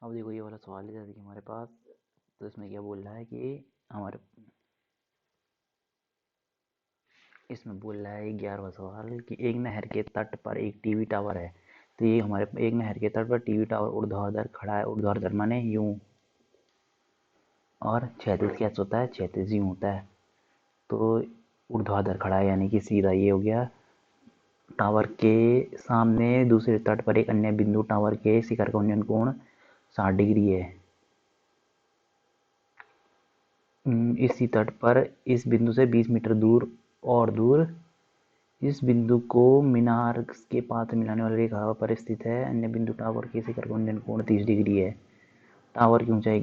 अब देखो ये वाला सवाल है जैसे कि हमारे पास, तो इसमें क्या बोल रहा है कि हमारे इसमें बोल रहा है 11वां सवाल कि एक नहर के तट पर एक टीवी टावर है। तो ये हमारे एक नहर के तट पर टीवी टावर ऊर्ध्वाधर खड़ा है। ऊर्ध्वाधर माने यूं, और क्षैतिज कैसे होता है? क्षैतिज यूं होता है। तो ऊर्ध्वाधर खड़ा है यानी कि सीधा ये हो गया। टावर के सामने दूसरे तट पर एक अन्य बिंदु, टावर के शिखर का उन्नयन कोण 60 डिग्री है। इसी तट पर इस बिंदु से 20 मीटर दूर और दूर इस बिंदु को मीनार के पास मिलाने वाली रेखा पर स्थित है। अन्य बिंदु टावर के शिखर का उन्नयन कोण 30 डिग्री है। टावर की ऊंचाई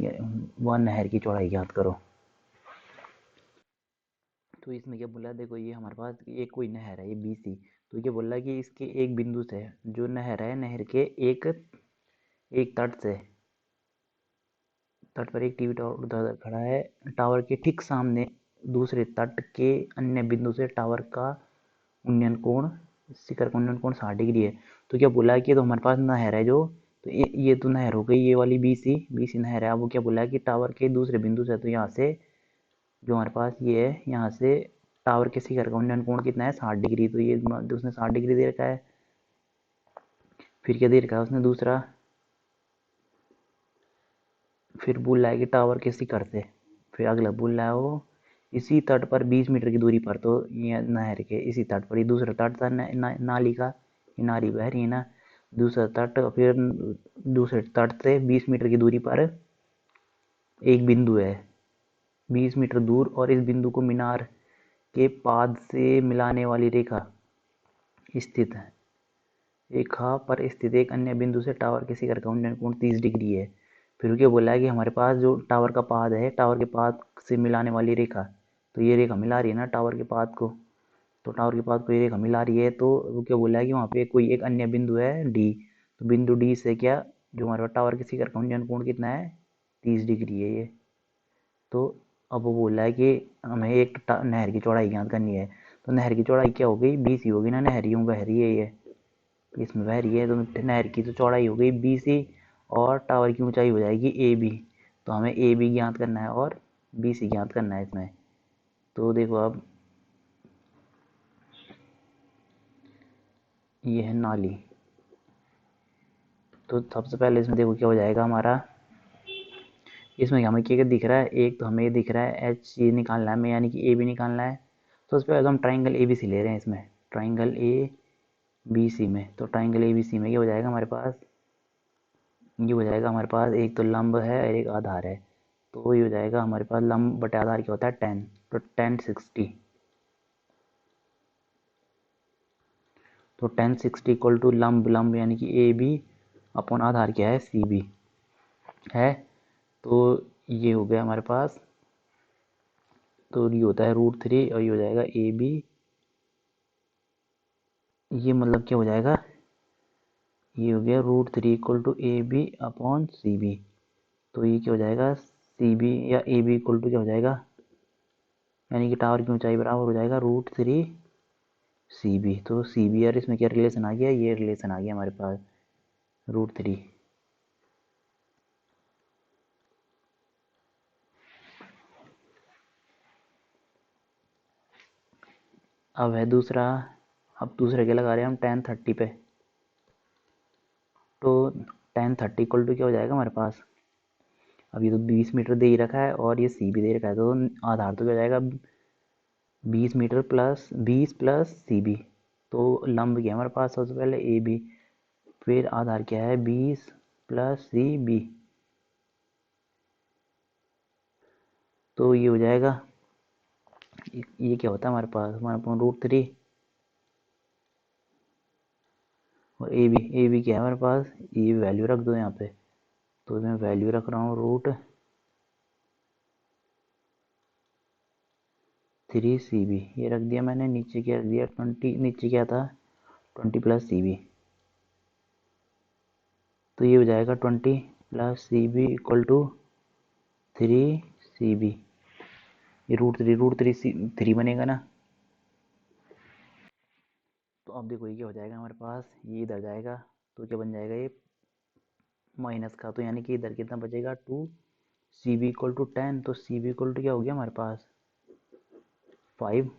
व नहर की चौड़ाई ज्ञात करो। तो इसमें क्या बोला है, देखो ये हमारे पास एक कोई नहर है, ये बीसी। तो ये बोल रहा है कि इसके एक बिंदु से जो नहर है, नहर के एक एक तट पर एक टीवी टावर उधर खड़ा है। टावर के ठीक सामने दूसरे तट के अन्य बिंदु से टावर का उन्नयन कोण, शिखर का उन्नयन कोण 60 डिग्री है। तो क्या बोला है कि तो हमारे पास नहर है जो, तो ये तो नहर हो गई, ये वाली बीसी नहर है। अब वो क्या बोला है कि टावर के दूसरे बिंदु से, तो यहाँ से जो हमारे पास ये है, यहाँ से टावर के शिखर का उन्नयन कोण कितना है? 60 डिग्री। तो ये उसने 60 डिग्री दे रखा है। फिर क्या दे रखा है उसने दूसरा, फिर बोल रहा है कि टावर के शिखर से, फिर अगला बोल रहा है वो इसी तट पर 20 मीटर की दूरी पर। तो ये नहर के इसी तट पर, ये दूसरा तट था नाली का, ये नाली बह रही है ना, दूसरा तट, फिर दूसरे तट से 20 मीटर की दूरी पर एक बिंदु है 20 मीटर दूर, और इस बिंदु को मीनार के पाद से मिलाने वाली स्थित है रेखा पर स्थित एक अन्य बिंदु से टावर के शिखर का उन्नयन कोण 30 डिग्री है। फिर क्या बोला है कि हमारे पास जो टावर का पाद है, टावर के पाद से मिलाने वाली रेखा, तो ये रेखा मिला रही है ना टावर के पाद को, तो टावर के पाद को ये रेखा मिला रही है। तो वो क्या बोला है कि वहाँ पे कोई एक अन्य बिंदु है डी। तो बिंदु डी से क्या, जो हमारे पास टावर के शिखर का उन्नयन कोण कितना है? 30 डिग्री है ये। तो अब वो बोल रहा है कि हमें एक नहर की चौड़ाई ज्ञात करनी है। तो नहर की चौड़ाई क्या हो गई? 20 ही होगी ना, नहर यूं बह रही है ये, इसमें बह रही है, तो नहर की तो चौड़ाई हो गई 20 ही, और टावर की ऊंचाई हो जाएगी ए बी। तो हमें ए बी ज्ञात करना है और 20 ही ज्ञात करना है इसमें। तो देखो अब ये है नाली। तो सबसे पहले इसमें देखो क्या हो जाएगा हमारा, इसमें हमें क्या क्या दिख रहा है? एक तो हमें ये दिख रहा है एच, ये निकालना है हमें, यानी कि ए बी निकालना है। तो उससे पहले हम ट्राइंगल ए बी सी ले रहे हैं इसमें, ट्राइंगल ए बी सी में। तो ट्राइंगल ए बी सी में ये हो जाएगा हमारे पास, ये हो जाएगा हमारे पास, एक तो लंब है और एक आधार है। तो ये हो जाएगा हमारे पास, लंब बटे आधार क्या होता है? 10। तो 10 60। तो 10 60 इक्वल टू लंब, लंब यानी कि ए बी अपॉन आधार क्या है? सी बी है। तो ये हो गया हमारे पास, तो ये होता है √3, और ये हो जाएगा ए बी, ये मतलब क्या हो जाएगा, ये हो गया √3 equal to A B upon C B. तो ये क्या हो जाएगा? सी बी या ए बी इक्वल टू क्या हो जाएगा, यानी कि टावर की ऊंचाई बराबर हो जाएगा √3 सी बी। तो सी बी, यार इसमें क्या रिलेशन आ गया? ये रिलेशन आ गया हमारे पास, √3। अब है दूसरा, अब दूसरे के लगा रहे हैं हम 10 30 पे। तो 10 30 इक्वल टू क्या हो जाएगा हमारे पास, अब ये तो 20 मीटर दे ही रखा है और ये सी भी दे रखा है, तो आधार तो क्या हो जाएगा? 20 metre plus 20 plus C B. तो लंब क्या है हमारे पास? सबसे पहले ए बी, फिर आधार क्या है? 20 प्लस सी बी। तो ये हो जाएगा, ये क्या होता है हमारे पास? हमारे पास √3, और ए बी क्या है हमारे पास? ये वैल्यू रख दो यहाँ पे। तो मैं वैल्यू रख रहा हूँ √3 सी बी, ये रख दिया मैंने। नीचे क्या रख दिया? 20, नीचे क्या था? 20 प्लस सी बी। तो ये हो जाएगा 20 plus C B equal to 3 C B. ये √3 बनेगा ना। तो अब देखो ये क्या हो जाएगा हमारे पास, ये इधर जाएगा, तो क्या बन जाएगा? ये माइनस का, तो यानी कि इधर कितना बचेगा 2। सी बी इक्वल टू 10, तो सी बी इक्वल टू क्या हो गया हमारे पास 5।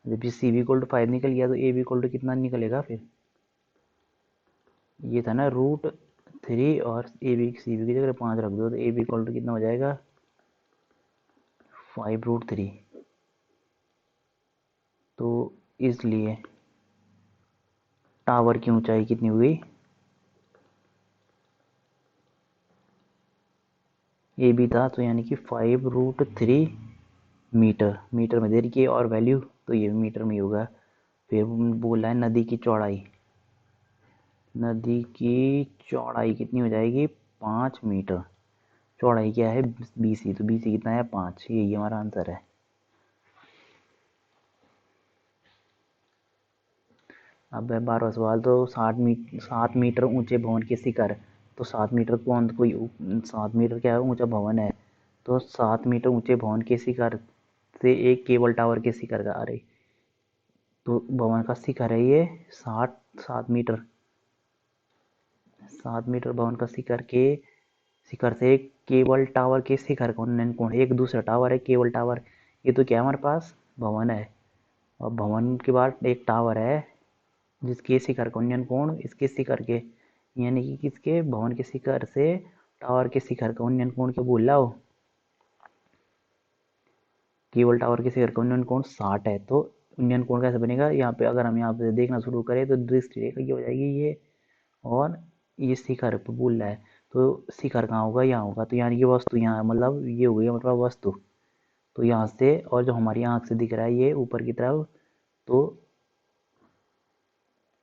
जब ये सी बी इक्वल टू 5 निकल गया तो ए बी इक्वल टू कितना निकलेगा फिर, ये था ना √3 और ए बी सी बी की जगह 5 रख दो तो ए बी इक्वल टू कितना हो जाएगा 5√3। तो इसलिए टावर की ऊंचाई कितनी हुई, ए बी था तो यानी कि 5√3 मीटर। मीटर में दे रखी है और वैल्यू, तो ये मीटर में ही होगा। फिर बोला है नदी की चौड़ाई, नदी की चौड़ाई कितनी हो जाएगी 5 मीटर। चौड़ाई क्या है BC, तो BC कितना है 5, यही हमारा आंसर है। अब 12वां सवाल, तो 7 मीटर ऊंचे भवन के शिखर, तो 7 मीटर कौन कोई 7 मीटर क्या है ऊंचा भवन है, तो 7 मीटर ऊंचे भवन के शिखर से एक केबल टावर के शिखर का आ रही, तो भवन का शिखर है ये 7 मीटर। 7 मीटर भवन का शिखर से एक केबल टावर के शिखर का उन्नयन कोण, एक दूसरा टावर है केबल टावर। ये तो क्या है हमारे पास भवन है, और भवन के बाद एक टावर है जिसके शिखर का उन्नयन कोण इसके शिखर के, यानी कि किसके भवन के शिखर से टावर के शिखर का उन्नयन कोण क्या बोल रहा हो, केबल टावर के शिखर का उन्नयन कोण 60 है। तो उन्नयन कोण कैसे बनेगा, यहाँ पे अगर हम यहाँ पे देखना शुरू करें तो दृष्टि रेखा की हो जाएगी ये, और ये शिखर पे बोल रहा है, तो शिखर कहाँ होगा यहाँ होगा, तो यानी कि वस्तु यहाँ मतलब ये हो गई मतलब वस्तु। तो यहाँ से और जो हमारी आँख से दिख रहा है ये ऊपर की तरफ, तो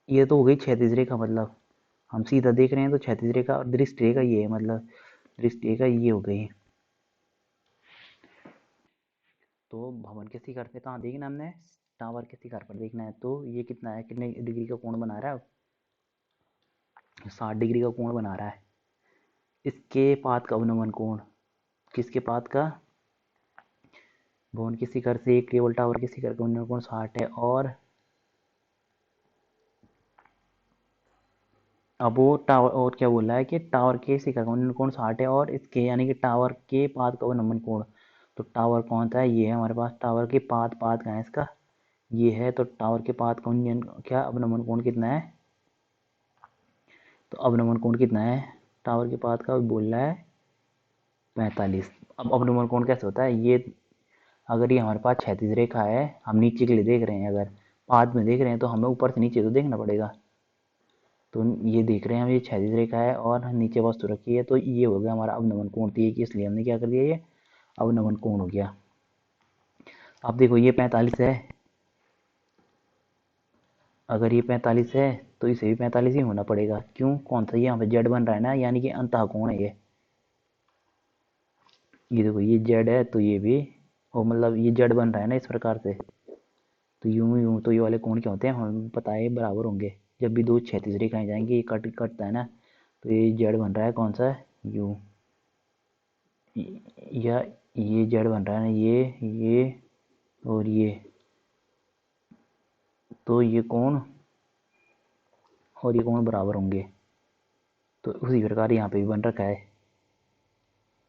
ये तो हो गई क्षैतिज रेखा, मतलब हम सीधा देख रहे हैं तो क्षैतिज रेखा, और दृष्टि रेखा ये है मतलब दृष्टि रेखा ये हो गई। तो भवन के शिखर पे कहाँ देखना हमने, टावर के शिखर पर देखना है। तो ये कितना है, कितने डिग्री का कोण बना रहा है 60 डिग्री का कोण बना रहा है। इसके पाद का अवनमन कोण, किसके पाद का, भवन के शिखर से एक केबल टावर के शिखर का अवनमन कोण 60 है। और अब वो टावर और क्या बोल रहा है कि टावर के शिखर का अवनमन कोण 60 है, और इसके यानी कि टावर के पाद का अवनमन कोण, तो टावर कौन सा है ये है हमारे पास, टावर के पाद पाद कहाँ है इसका ये है, तो टावर के पाद का उन्नयन क्या अवनमन कोण कितना है, तो अवनमन कोण कितना है टावर के पाद का बोल रहा है 45। अब अवनमन कोण कैसे होता है, ये अगर ये हमारे पास क्षैतिज रेखा है, हम नीचे के लिए देख रहे हैं, अगर पाद में देख रहे हैं तो हमें ऊपर से नीचे तो देखना पड़ेगा। तो ये देख रहे हैं हम ये क्षैतिज रेखा है और नीचे वस्तु रखी है, तो ये हो गया हमारा अवनमन कोण, तो ये इसलिए हमने क्या कर दिया ये अवनमन कोण हो गया। अब देखो ये 45 है, अगर ये 45 है तो इसे भी 45 ही होना पड़ेगा, क्यों कौन सा ये यहाँ पे जेड बन रहा है ना, यानी कि अंतः कोण है ये देखो ये जेड है तो ये भी, और मतलब ये जेड बन रहा है ना इस प्रकार से, तो यूं यूं तो ये वाले कोण क्या होते हैं हमें पता है बराबर होंगे, जब भी दो क्षैतिज रेखाएं जाएंगी ये कटता है ना, तो ये जेड बन रहा है कौन सा यू, या ये जेड बन रहा है ना ये और ये, तो ये कोण और ये कोण बराबर होंगे, तो उसी प्रकार यहाँ पे भी बन रखा है।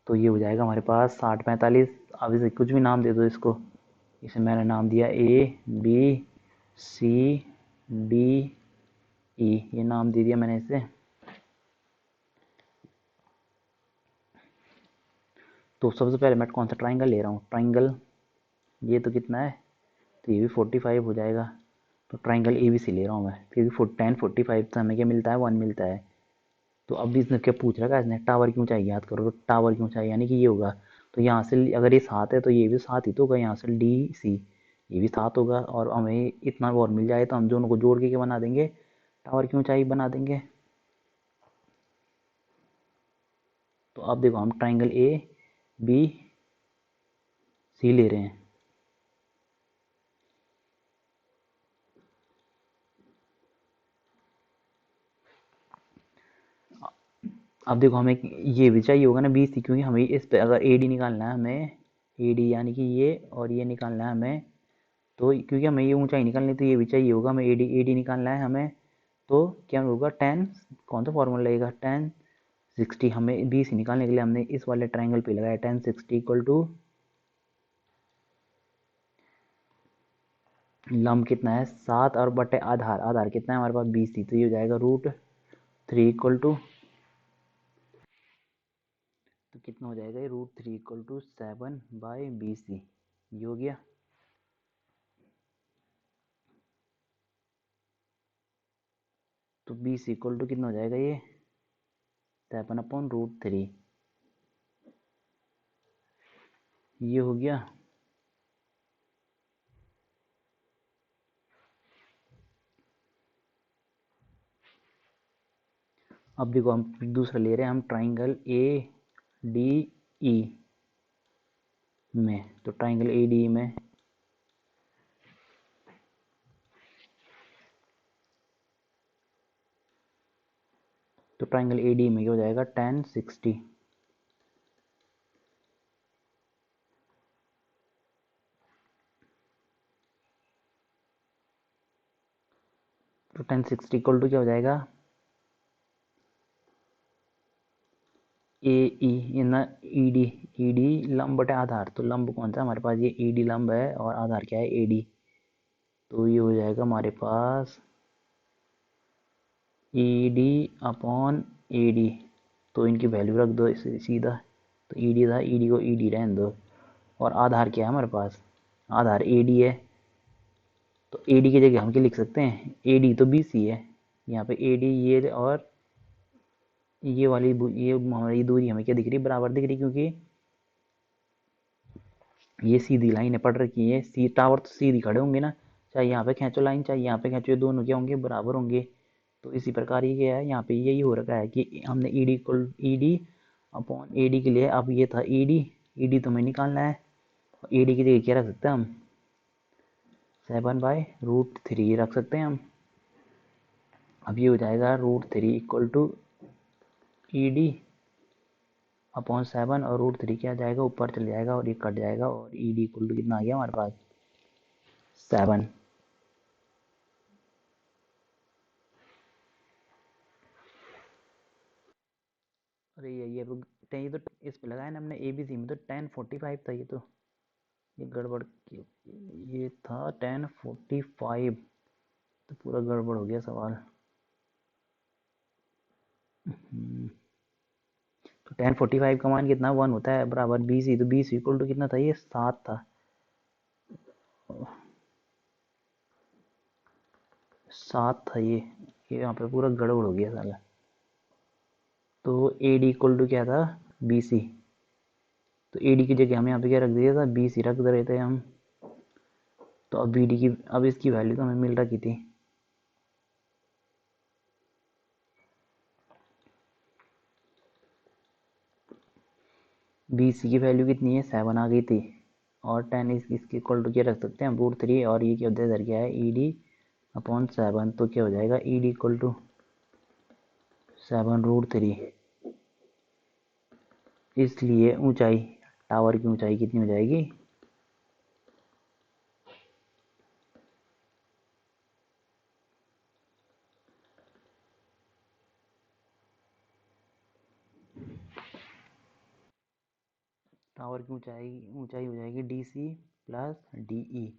तो ये हो जाएगा हमारे पास 60 45। अब इसे कुछ भी नाम दे दो इसको, इसे मैंने नाम दिया ABCDE, ये नाम दे दिया मैंने इसे। तो सबसे पहले मैं कौन सा ट्राइंगल ले रहा हूँ, ट्राइंगल ये तो कितना है, तो ये भी 45 हो जाएगा, तो ट्राइंगल ABC ले रहा हूँ मैं, क्योंकि 10 45 से हमें क्या मिलता है 1 मिलता है। तो अब इसने क्या पूछ रखा है इसने, टावर की ऊंचाई याद करो, तो टावर की ऊंचाई यानी कि ये होगा, तो यहाँ से अगर ये 7 है तो ये भी 7 ही तो होगा, यहाँ से DC ये भी 7 होगा, और हमें इतना और मिल जाए तो हम दोनों को जोड़ के क्या बना देंगे टावर की ऊंचाई बना देंगे। तो अब देखो हम ट्राइंगल ABC ले रहे हैं, अब देखो हमें ये भी चाहिए होगा ना BC, क्योंकि हमें इस पे अगर AD निकालना है हमें, AD यानी कि ये और ये निकालना है हमें, तो क्योंकि हमें ये ऊंचाई निकालनी तो ये भी चाहिए होगा हमें AD निकालना है हमें, तो क्या होगा, टेन कौन सा फॉर्मूला लगेगा, 1060। हमें बी सी निकालने के लिए हमने इस वाले ट्राइंगल पे लगाया 1060 इक्वल टू लंब कितना है 7 और बटे आधार, आधार कितना है हमारे पास 20, तो ये हो जाएगा √3 इक्वल टू, तो कितना हो जाएगा ये √3 इक्वल टू 7/BC, ये हो गया। तो BC इक्वल टू कितना हो जाएगा ये 7/√3, ये हो गया। अब देखो हम दूसरा ले रहे हैं, हम ट्राइंगल ADE में, तो ट्राइंगल ADE में तो ट्राइंगल ADE में क्या हो जाएगा 1060, तो 1060 इक्वल टू क्या हो जाएगा AE ना ED लंब बटे आधार, तो लंब कौन सा हमारे पास ये ED लंब है और आधार क्या है AD, तो ये हो जाएगा हमारे पास ED अपॉन AD, तो इनकी वैल्यू रख दो सीधा, तो ED था, ED को ED रहने दो, और आधार क्या है हमारे पास, आधार AD है, तो AD की जगह हम क्या लिख सकते हैं, AD तो BC है, यहाँ पे AD ये, और ये वाली ये हमारी दूरी हमें क्या दिख रही है, बराबर दिख रही, क्योंकि ये सीधी लाइन है पड़ रखी है, सी टावर तो सीधी खड़े होंगे ना, चाहे यहाँ पे खींचो लाइन चाहे यहाँ पे खींचो, ये दोनों क्या होंगे, बराबर होंगे। तो इसी प्रकार ये क्या है, यहाँ पे यही हो रखा है कि हमने ED अपॉन AD के लिए, अब ये था ED तो हमें निकालना है, AD की जगह क्या रख सकते हैं हम 7/√3 रख सकते हैं हम। अब ये हो जाएगा √3 इक्वल टू ED अपॉन 7, और √3 क्या जाएगा ऊपर चल जाएगा और ये कट जाएगा, और ED इक्वल टू कितना आ गया हमारे पास 7। अरे ये तो इस पे लगाया ना हमने ABC में, तो 1045 था ये, तो ये गड़बड़ ये था 1045, तो पूरा गड़बड़ हो गया सवाल। तो 1045 का मान कितना 1 होता है, बराबर BC, तो BC इक्वल टू कितना था ये 7 था, 7 था ये यहाँ पे पूरा गड़बड़ हो गया साला। तो AD इक्वल टू क्या था BC, तो AD की जगह हम यहाँ पे क्या रख दिया था BC रख दे रहे थे हम, तो अब BD की, अब इसकी वैल्यू तो हमें मिल रखी थी, BC की वैल्यू कितनी है 7 आ गई थी, और 10 इसके इक्वल टू क्या रख सकते हैं √3, और ये क्या होता है इधर क्या है ED अपॉन 7, तो क्या हो जाएगा ED इक्वल टू 7√3, इसलिए ऊंचाई, टावर की ऊंचाई कितनी हो जाएगी, टावर की ऊंचाई ऊंचाई हो जाएगी DC प्लस DE,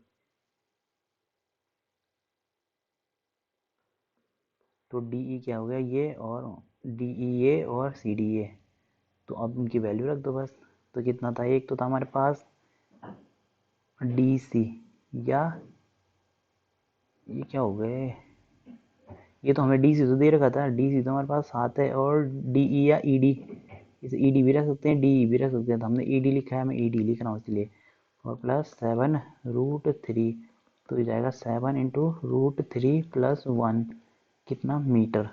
तो DE क्या हो गया ये, और DE ये और CD ये, तो अब उनकी वैल्यू रख दो बस। तो कितना था, एक तो था हमारे पास DC, या ये क्या हो गए, ये तो हमें DC तो दे रखा था, DC तो हमारे पास 7 है, और DE या ED, इसे ED भी रख सकते हैं DE भी रख सकते हैं, तो हमने ED लिखा है, मैं ED लिख रहा हूँ इसलिए, और प्लस 7√3, तो ये जाएगा 7 इंटू √3 प्लस 1, कितना मीटर,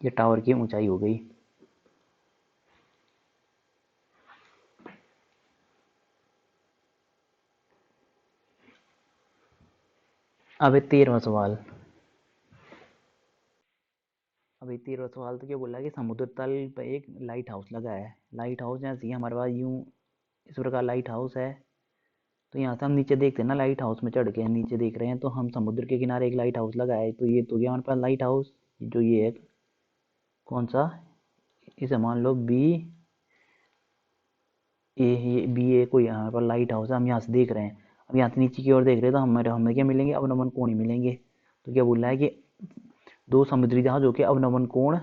ये टावर की ऊंचाई हो गई। अब 13वां सवाल, अभी 13वां सवाल तो क्या बोला कि समुद्र तल पर एक लाइट हाउस लगा है, लाइट हाउस जैसे हमारे पास यूं इस प्रकार लाइट हाउस है, तो यहाँ से हम नीचे देखते हैं ना, लाइट हाउस में चढ़ के नीचे देख रहे हैं, तो हम समुद्र के किनारे एक लाइट हाउस लगा है, तो ये तो गया हमारे पास लाइट हाउस। जो ये है कौन सा, इसे मान लो बी ए, ये बी ए कोई यहाँ पर लाइट हाउस है, हम यहाँ से देख रहे हैं। अब यहाँ से नीचे की ओर देख रहे हैं तो हमें हमें क्या मिलेंगे, अवनमन कोण ही मिलेंगे। तो क्या बोल रहा है कि दो समुद्री जहाजों के अवनमन कोण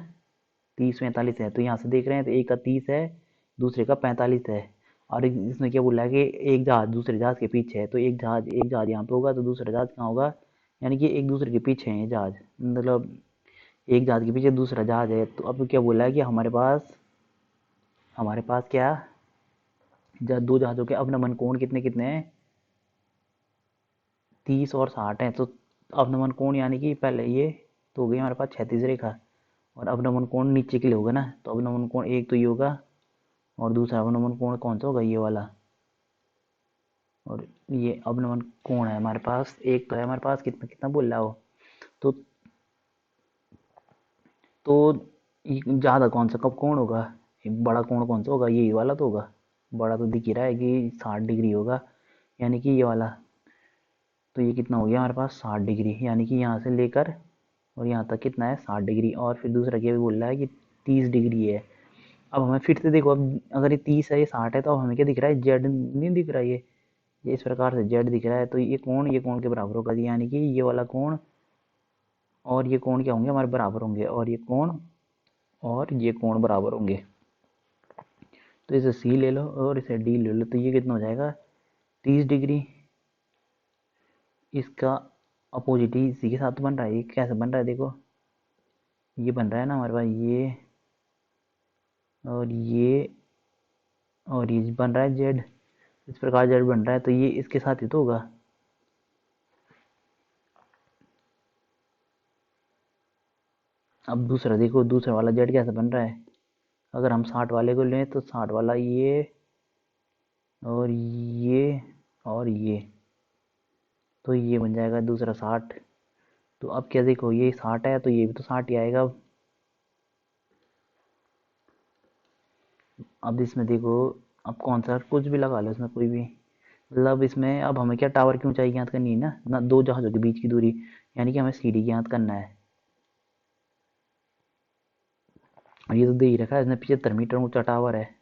30-45 है। तो यहाँ से देख रहे हैं तो एक का 30 है, दूसरे का 45 है। और इसमें क्या बोल रहा है कि एक जहाज दूसरे जहाज के पीछे है, तो एक जहाज यहाँ पे होगा तो दूसरा जहाज कहाँ होगा, यानी कि एक दूसरे के पीछे है ये जहाज, मतलब एक जहाज के पीछे दूसरा जहाज है। तो अब क्या बोला है कि हमारे पास क्या, दो जहाजों के अवनमन कोण कितने कितने हैं, 30 और 60 है। तो अवनमन कोण यानी कि पहले ये तो हो गई हमारे पास 36 रेखा, और अवनमन कोण नीचे के लिए होगा ना, तो अवनमन कोण एक तो ये होगा, और दूसरा अवनमन कोण कौन सा होगा, ये वाला। और ये अवनमन कोण है हमारे पास, एक तो है हमारे पास, कितना कितना बोल रहा हो। तो तो ज़्यादा कौन सा कब कोण होगा, बड़ा कोण कौन सा होगा, यही वाला तो होगा। बड़ा तो दिख ही रहा है कि 60 डिग्री होगा, यानी कि ये वाला। तो ये कितना हो गया हमारे पास 60 डिग्री, यानी कि यहाँ से लेकर और यहाँ तक कितना है 60 डिग्री। और फिर दूसरा क्या भी बोल रहा है कि 30 डिग्री है। अब हमें फिर से देखो, अब अगर ये 30 है, ये 60 है, तो अब हमें क्या दिख रहा है, जेड नहीं दिख रहा है, ये इस प्रकार से जेड दिख रहा है। तो ये कोण के बराबर होगा, यानी कि ये वाला कोण और ये कोण क्या होंगे, हमारे बराबर होंगे, और ये कोण बराबर होंगे। तो इसे सी ले लो और इसे डी ले लो, तो ये कितना हो जाएगा 30 डिग्री। इसका अपोजिट ही इसी के साथ बन रहा है, ये कैसे बन रहा है देखो, ये बन रहा है ना हमारे पास, ये और ये बन रहा है जेड, इस प्रकार जेड बन रहा है, तो ये इसके साथ ही तो होगा। अब दूसरा देखो, दूसरा वाला जेड कैसे बन रहा है, अगर हम 60 वाले को लें तो 60 वाला ये और ये और ये, तो ये बन जाएगा दूसरा 60। तो अब क्या देखो, ये 60 है तो ये भी तो 60 ही आएगा। अब इसमें देखो, अब कौन सा कुछ भी लगा लो इसमें, कोई भी, मतलब इसमें अब हमें क्या टावर की ऊंचाई ज्ञात करनी है ना दो जहाजों के बीच की दूरी, यानी कि हमें सीडी ज्ञात करना है। और ये तो दे ही रखा है, इसमें 75 मीटर ऊंचा टावर है,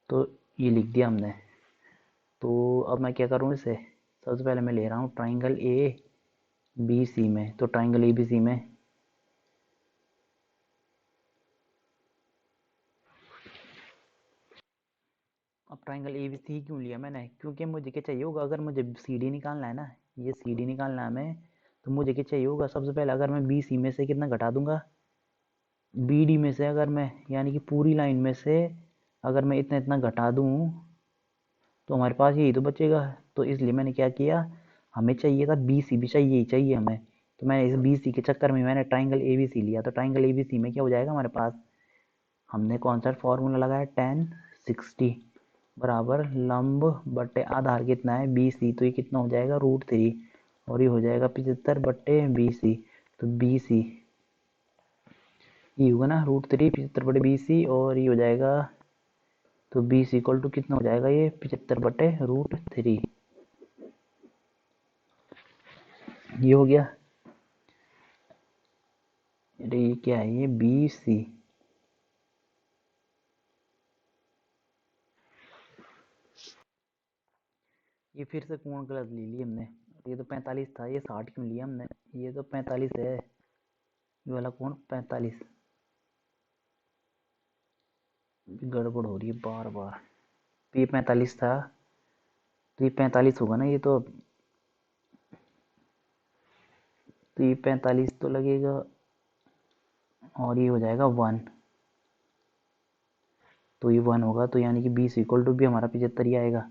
तो ये लिख दिया हमने। तो अब मैं क्या करूँ इसे, सबसे पहले मैं ले रहा हूँ ट्राइंगल ए बी सी में, तो ट्राइंगल ए बी सी में अब ट्राइंगल ए बी सी क्यों लिया मैंने, क्योंकि मुझे क्या चाहिए होगा, अगर मुझे सी डी निकालना है ना, ये सी डी निकालना है हमें, तो मुझे क्या चाहिए होगा, सबसे पहले अगर मैं बी सी में से कितना घटा दूंगा, बी डी में से अगर मैं, यानी कि पूरी लाइन में से अगर मैं इतना इतना घटा दूं, तो हमारे पास यही तो बचेगा। तो इसलिए मैंने क्या किया, हमें चाहिए था बी सी भी चाहिए ही चाहिए हमें, तो मैंने इस बी सी के चक्कर में मैंने ट्राइंगल ए बी सी लिया। तो ट्राइंगल ए बी सी में क्या हो जाएगा हमारे पास, हमने कौन सा फॉर्मूला लगाया, 1060 बराबर लंब बटे आधार कितना है बी सी, तो ये कितना हो जाएगा √3, और ये हो जाएगा 75 बटे बी सी। तो बी सी ये होगा ना √3 75 बटे बी सी, और ये हो जाएगा, तो बी सी इक्वल टू कितना हो जाएगा, ये 75 बटे √3, ये हो गया। अरे ये क्या है, ये बी सी, ये फिर से कोण गलत ले लिया हमने, ये तो 45 था, ये 60 क्यों लिया हमने, ये तो 45 है, ये वाला कोण 45, गड़बड़ हो रही है बार बार। तो ये 45 था, तो ये 45 होगा ना, ये तो ये 45 तो लगेगा, और ये हो जाएगा 1, तो ये 1 होगा, तो यानी कि 20 इक्वल टू भी हमारा 75 ही आएगा।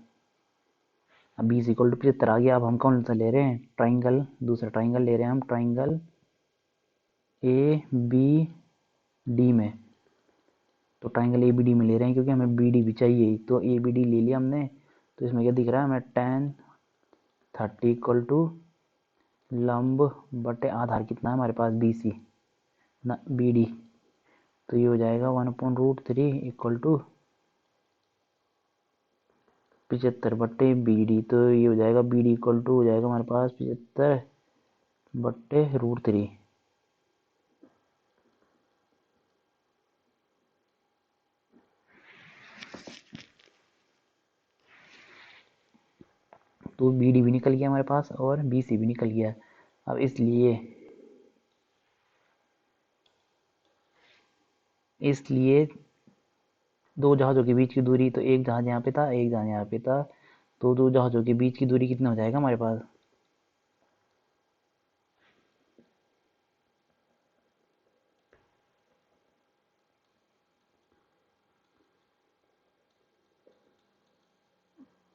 अब 20 इक्वल टू 75 आ गया। अब हम कौन सा ले रहे हैं, ट्राइंगल, दूसरा ट्राइंगल ले रहे हैं हम, ट्राइंगल ए बी डी में, तो ट्राइंगल ए बी डी में ले रहे हैं क्योंकि हमें बी डी भी चाहिए, तो ए बी डी ले लिया हमने। तो इसमें क्या दिख रहा है हमें, 1030 इक्वल टू लंब बटे आधार कितना है हमारे पास बी सी ना बी डी, तो ये हो जाएगा 1/√3 इक्वल टू 75 बट्टे बी डी, तो ये हो जाएगा बी डी इक्वल टू हो जाएगा हमारे पास 75 बट्टे √3। तो बी डी भी निकल गया हमारे पास और बी सी भी निकल गया। अब इसलिए दो जहाज़ों के बीच की दूरी, तो एक जहाज़ यहाँ पे था, एक जहाज़ यहाँ पे था, तो दो जहाज़ों के बीच की दूरी कितना हो जाएगा हमारे पास?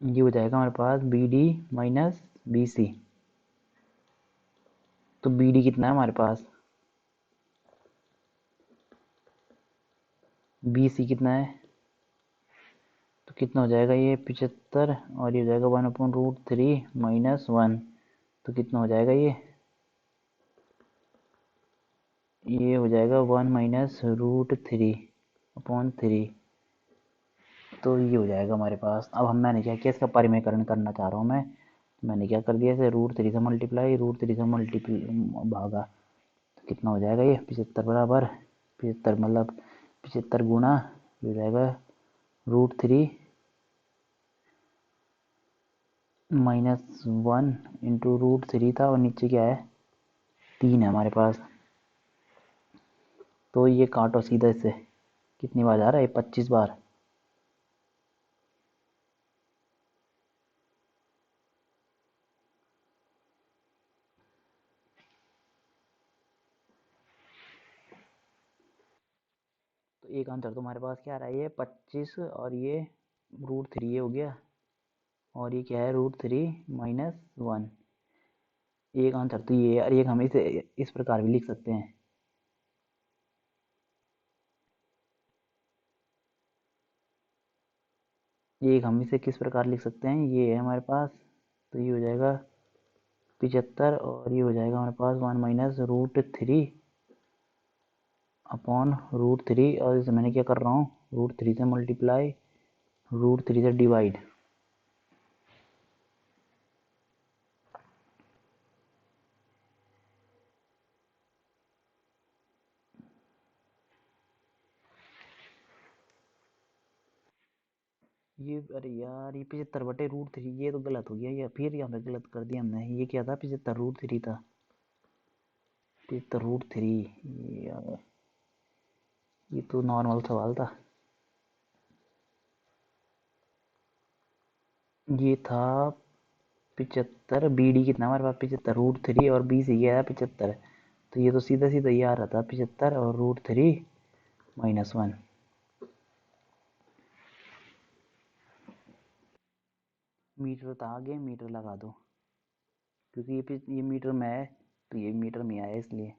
ये हो जाएगा हमारे पास B D minus B C. तो बी डी कितना है हमारे पास, बी सी कितना है, तो कितना हो जाएगा ये 75, और ये हो जाएगा 1/√3 -1। तो कितना हो जाएगा ये हो जाएगा 1 - √3/3। तो ये हो जाएगा हमारे पास। अब मैंने क्या किया, इसका परिमेयकरण करना चाह रहा हूँ मैं, तो मैंने क्या कर दिया, इसे √3 से मल्टीप्लाई, √3 से मल्टीप्लाई भागा, तो कितना हो जाएगा ये 75 बराबर 75 मतलब 75 गुना हो जाएगा √3 -1 इंटू √3 था, और नीचे क्या है 3 है हमारे पास। तो ये काटो सीधा इससे, कितनी बार जा रहा है 25 बार। तो एक आंसर तो हमारे पास क्या आ रहा है, ये 25, और ये √3 हो गया, और ये क्या है √3 -1। एक आंसर तो ये है, और एक हम इसे इस प्रकार भी लिख सकते हैं। ये एक हम इसे किस प्रकार लिख सकते हैं, ये है हमारे पास, तो ये हो जाएगा 75, और ये हो जाएगा हमारे पास 1 - √3/√3, और इसे मैंने क्या कर रहा हूँ √3 से मल्टीप्लाई, √3 से डिवाइड। ये अरे यार, ये 75/√3, ये तो गलत हो गया, ये फिर यहाँ पे गलत कर दिया हमने। ये क्या था, 75√3 था, 75√3। यार ये तो नॉर्मल सवाल था। ये था 75, बी डी कितना हमारे पास 75√3, और बी सी गया है 75। तो ये तो सीधा सीधा ये आ रहा था 75 और √3 -1। मीटर था आगे, मीटर लगा दो, क्योंकि ये मीटर में है, तो ये मीटर में आया इसलिए।